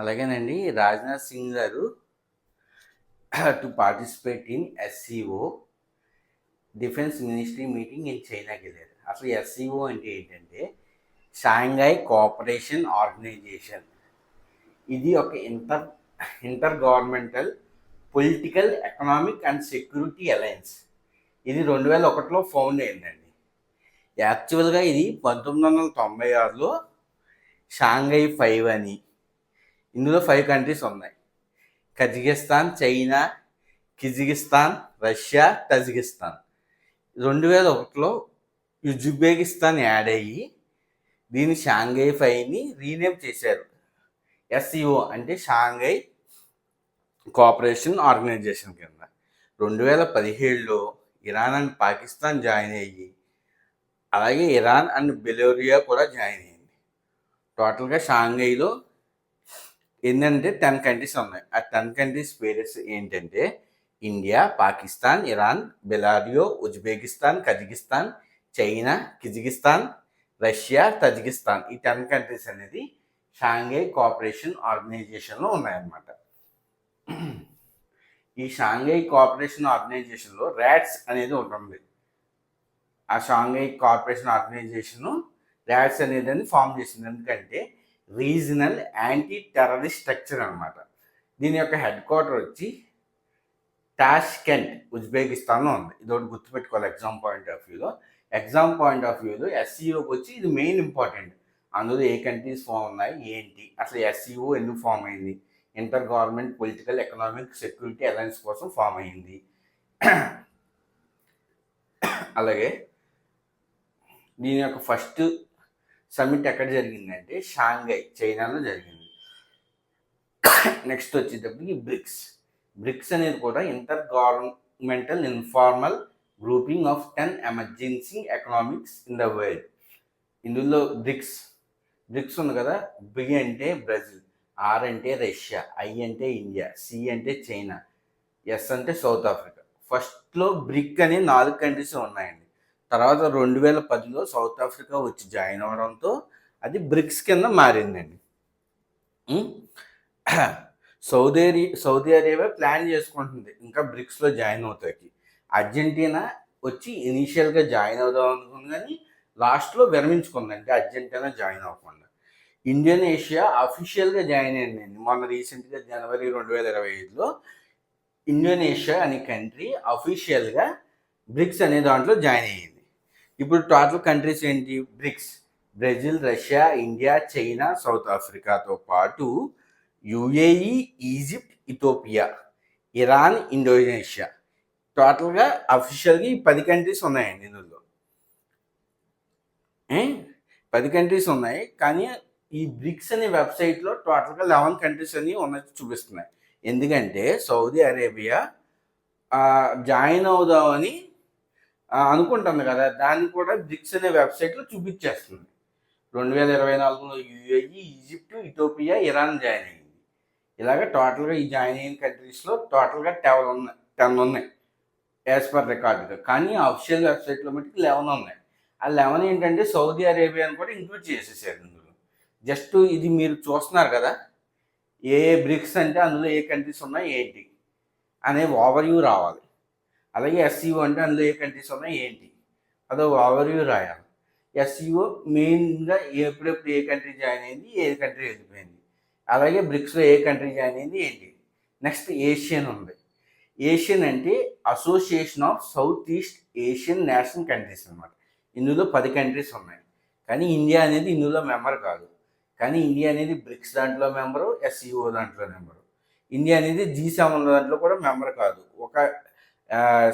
అలాగేనండి రాజ్నాథ్ సింగ్ గారు to participate in SCO defence ministry meeting in చైనాకి వెళ్ళారు. అసలు ఎస్సీఓ అంటే ఏంటంటే షాంఘై కోఆపరేషన్ ఆర్గనైజేషన్. ఇది ఒక intergovernmental political economic and security alliance. ఇది 2001లో ఫౌండ్ అయిందండి. యాక్చువల్గా ఇది 1996లో షాంఘై 5 అని, ఇందులో 5 కంట్రీస్ ఉన్నాయి: Kazakhstan, China, Kyrgyzstan, Russia, Tajikistan. 2001లో ఉజ్బెకిస్తాన్ యాడ్ అయ్యి దీన్ని షాంఘై 5ని రీనేమ్ చేశారు. ఎస్సీఓ అంటే షాంఘై కోఆపరేషన్ ఆర్గనైజేషన్ కింద. 2017లో ఇరాన్ అండ్ పాకిస్తాన్ జాయిన్ అయ్యి, అలాగే ఇరాన్ అండ్ బెలోరియా కూడా జాయిన్ అయ్యింది. టోటల్గా షాంఘైలో ఏంటంటే 10 కంట్రీస్ ఉన్నాయి. ఆ 10 కంట్రీస్ పేరెస్ ఏంటంటే ఇండియా, పాకిస్తాన్, ఇరాన్, బెలారియో, Uzbekistan, Kazakhstan, China, Kyrgyzstan, Russia, Tajikistan. ఈ 10 కంట్రీస్ అనేది షాంఘై కోఆపరేషన్ ఆర్గనైజేషన్లో ఉన్నాయన్నమాట. ఈ షాంఘై కోఆపరేషన్ ఆర్గనైజేషన్లో ర్యాట్స్ అనేది ఉంటుంది. ఆ షాంఘై కోఆపరేషన్ ఆర్గనైజేషను ర్యాట్స్ అనేది ఫామ్ చేసింది. ఎందుకంటే రీజనల్ యాంటీ టెర్రరిస్ట్ స్ట్రక్చర్ అనమాట. దీని యొక్క హెడ్ క్వార్టర్ వచ్చి టాష్కెంట్, ఉజ్బెకిస్తాన్లో ఉంది. ఇదొకటి గుర్తుపెట్టుకోవాలి ఎగ్జామ్ పాయింట్ ఆఫ్ వ్యూలో. ఎస్సీఓకి వచ్చి ఇది మెయిన్ ఇంపార్టెంట్. అందులో ఏ కంట్రీస్ ఫామ్ ఉన్నాయి, ఏంటి, అసలు ఎస్సీఓ ఎందుకు ఫామ్ అయింది, inter government political economic security alliance కోసం ఫామ్ అయింది. అలాగే దీని యొక్క ఫస్ట్ సమ్మిట్ ఎక్కడ జరిగిందంటే షాంఘై, చైనాలో జరిగింది. నెక్స్ట్ వచ్చేటప్పటికి బ్రిక్స్ అనేది కూడా inter governmental informal grouping of 10 emergency economics in the world. ఇందులో బ్రిక్స్ ఉంది కదా. బి అంటే బ్రెజిల్, ఆర్ అంటే రష్యా, ఐ అంటే ఇండియా, సి అంటే చైనా, ఎస్ అంటే సౌత్ ఆఫ్రికా. ఫస్ట్లో బ్రిక్ అనే 4 కంట్రీస్ ఉన్నాయండి. తర్వాత 2010లో సౌత్ ఆఫ్రికా వచ్చి జాయిన్ అవడంతో అది బ్రిక్స్ కింద మారిందండి. సౌదీ అరేబియా ప్లాన్ చేసుకుంటుంది ఇంకా బ్రిక్స్లో జాయిన్ అవుతాకి. అర్జెంటీనా వచ్చి ఇనీషియల్గా జాయిన్ అవుదాం అనుకుంది, కానీ లాస్ట్లో విరమించుకుందండి అర్జెంటీనా జాయిన్ అవ్వకుండా. ఇండోనేషియా అఫీషియల్గా జాయిన్ అయిందండి మొన్న రీసెంట్గా జనవరి 2025లో. ఇండోనేషియా అనే కంట్రీ అఫీషియల్గా బ్రిక్స్ అనే దాంట్లో జాయిన్ అయ్యింది. ఇప్పుడు టోటల్ కంట్రీస్ ఏంటి? BRICS: Brazil, Russia, India, China, South ఆఫ్రికాతో పాటు UAE, Egypt, Ethiopia, Iran, Indonesia. టోటల్గా అఫీషియల్గా ఈ 10 కంట్రీస్ ఉన్నాయండి. ఇందులో 10 కంట్రీస్ ఉన్నాయి, కానీ ఈ బ్రిక్స్ అనే వెబ్సైట్లో టోటల్గా 11 కంట్రీస్ అని ఉన్నట్టు చూపిస్తున్నాయి. ఎందుకంటే సౌదీ అరేబియా జాయిన్ అవుదామని అనుకుంటుంది కదా, దాన్ని కూడా బ్రిక్స్ అనే వెబ్సైట్లో చూపించేస్తుంది. 2024లో UAE, Egypt, Ethiopia, Iran join అయ్యింది. ఇలాగ టోటల్గా ఈ జాయిన్ అయిన కంట్రీస్లో టోటల్గా 10 ఉన్నాయి యాజ్ పర్ రికార్డుగా. కానీ అఫీషియల్ వెబ్సైట్లో మటుకు 11 ఉన్నాయి. ఆ 11 ఏంటంటే సౌదీ అరేబియాని కూడా ఇంక్లూడ్ చేసేసారు ఇందులో. జస్ట్ ఇది మీరు చూస్తున్నారు కదా, ఏ బ్రిక్స్ అంటే అందులో ఏ కంట్రీస్ ఉన్నాయి ఏంటి అనే ఓవర్వ్యూ రావాలి. అలాగే ఎస్సీఓ అంటే అందులో ఏ కంట్రీస్ ఉన్నాయి ఏంటి అదో ఓవర్వ్యూ రాయాలి. ఎస్సీఓ మెయిన్గా ఎప్పుడెప్పుడు ఏ కంట్రీ జాయిన్ అయింది, ఏ కంట్రీ వెళ్ళిపోయింది. అలాగే బ్రిక్స్లో ఏ కంట్రీ జాయిన్ అయింది ఏంటి. నెక్స్ట్ ఏషియన్ ఉంది. ఏషియన్ అంటే association of south east Asian national countries అనమాట. ఇందులో 10 కంట్రీస్ ఉన్నాయి, కానీ ఇండియా అనేది ఇందులో మెంబర్ కాదు. కానీ ఇండియా అనేది బ్రిక్స్ దాంట్లో మెంబరు, ఎస్సీఓ దాంట్లో మెంబరు. ఇండియా అనేది G7 దాంట్లో కూడా మెంబర్ కాదు, ఒక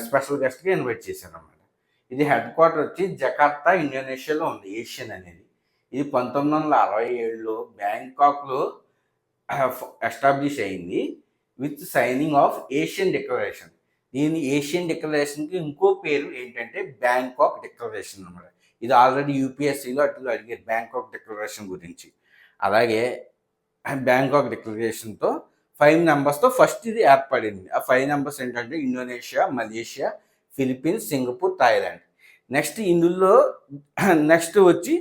స్పెషల్ గెస్ట్గా ఇన్వైట్ చేశాను అనమాట. ఇది హెడ్ క్వార్టర్ వచ్చి జకార్తా, ఇండోనేషియాలో ఉంది ఏషియన్ అనేది. ఇది 1967లో బ్యాంకాక్లో ఎస్టాబ్లిష్ అయింది with signing off Asian declaration. దీని ఏషియన్ డిక్లరేషన్కి ఇంకో పేరు ఏంటంటే బ్యాంకాక్ డిక్లరేషన్ అనమాట. ఇది ఆల్రెడీ యూపీఎస్సీలో అట్లా అడిగారు బ్యాంకాక్ డిక్లరేషన్ గురించి. అలాగే బ్యాంకాక్ డిక్లరేషన్తో 5 నెంబర్స్తో ఫస్ట్ ఇది ఏర్పడింది. ఆ 5 నెంబర్స్ ఏంటంటే Indonesia, Malaysia, Philippines, Singapore, Thailand. Next ఇందులో నెక్స్ట్ వచ్చి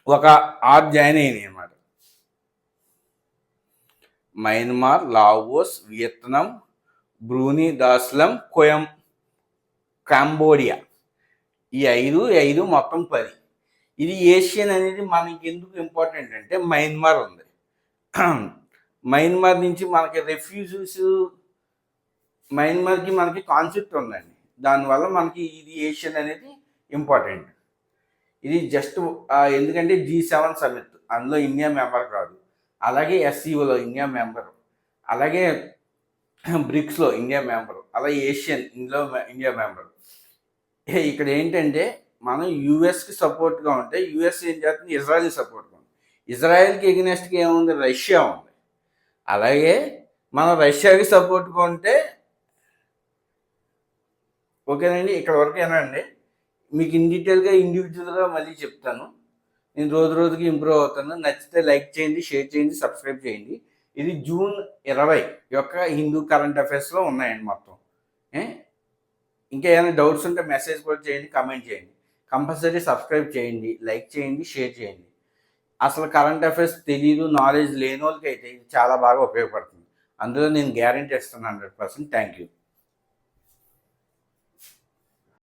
ఒక 6 జాయిన్ అయినాయి అనమాట. Myanmar, Laos, Vietnam, Brunei Darussalam, Cambodia. ఈ ఐదు మొత్తం 10. ఇది ఏషియన్ అనేది మనకి ఎందుకు ఇంపార్టెంట్ అంటే మయన్మార్ ఉంది. మయన్మార్ నుంచి మనకి రెఫ్యూజీస్, మయన్మార్కి మనకి కాన్ఫ్లిక్ట్ ఉందండి. దానివల్ల మనకి ఇది ఏషియన్ అనేది ఇంపార్టెంట్. ఇది జస్ట్ ఎందుకంటే G7 సమిట్, అందులో ఇండియా మెంబర్ కాదు. అలాగే SCOలో ఇండియా మెంబరు, అలాగే బ్రిక్స్లో ఇండియా మెంబరు, అలాగే ఏషియన్ ఇందులో ఇండియా మెంబరు. ఇక్కడ ఏంటంటే మనం యూఎస్కి సపోర్ట్గా ఉంటే యూఎస్ ఏం చేస్తుంది, ఇజ్రాయెల్కి సపోర్ట్గా ఉంది. ఇజ్రాయెల్కి ఎగ్నెస్ట్గా ఏముంది, రష్యా ఉంది. అలాగే మనం రష్యాకి సపోర్ట్గా ఉంటే ఓకేనండి. ఇక్కడ వరకేనండి. మీకు ఇన్ డీటెయిల్గా ఇండివిజువల్గా మళ్ళీ చెప్తాను. నేను రోజు రోజుకి ఇంప్రూవ్ అవుతాను. నచ్చితే లైక్ చేయండి, షేర్ చేయండి, సబ్స్క్రైబ్ చేయండి. ఇది జూన్ 20 యొక్క హిందూ కరెంట్ అఫైర్స్లో ఉన్నాయండి మొత్తం. ఇంకా ఏమైనా డౌట్స్ ఉంటే మెసేజ్ కూడా చేయండి, కమెంట్ చేయండి. కంపల్సరీ సబ్స్క్రైబ్ చేయండి, లైక్ చేయండి, షేర్ చేయండి. అసలు కరెంట్ అఫైర్స్ తెలియదు, నాలెడ్జ్ లేని వాళ్ళకి అయితే ఇది చాలా బాగా ఉపయోగపడుతుంది. అందులో నేను గ్యారెంటీ ఇస్తున్నాను 100%. Thank you.